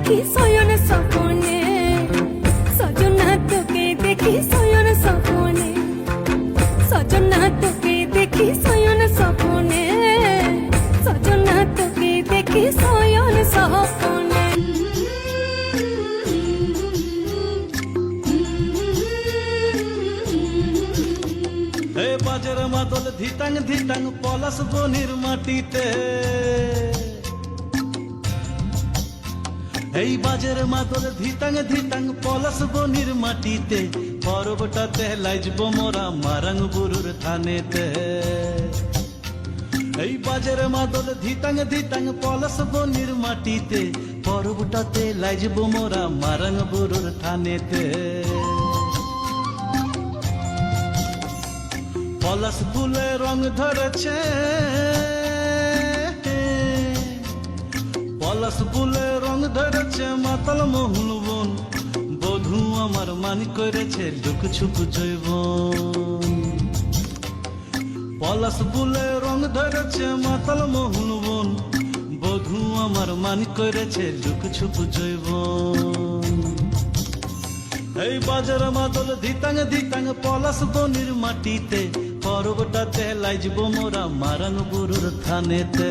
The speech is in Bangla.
দেখি শয়ন স্বপনে, সজনা তোকে দেখি শয়ন স্বপনে, সজনা তোকে দেখি শয়ন স্বপনে, সজনা তোকে দেখি শয়ন স্বপনে। হে বাজের মাদল ধিতাং ধিতাং পলাশ বনির মাটিতে, এই বাজের মাদল ধিতাং ধিতাং পলাশ বনির মাটিতে, পরবটাতে লাইজব মোরা মারাং বুরুর থানেতে। এই বাজের মাদল ধিতাং ধিতাং পলাশ বনির মাটিতে, পরবটাতে লাইজব মোরা মারাং বুরুর থানেতে। পলাশ ফুলে রং ধরেছে, পলাশ ফুলে রং ধরেছে মাতাল মহুল বন, বধূ আমার মান করেছে লুক ছুপ জৈবন। পলাশ ফুলে রং ধরেছে মাতাল মহুল বন, বধূ আমার মান করেছে লুক ছুপ জৈবন। এই বাজার মাদল ধিতাং ধিতাং পলাশ বনির মাটিতে, পরবটাতে লাইজব মোরা মারাং বুরুর থানেতে।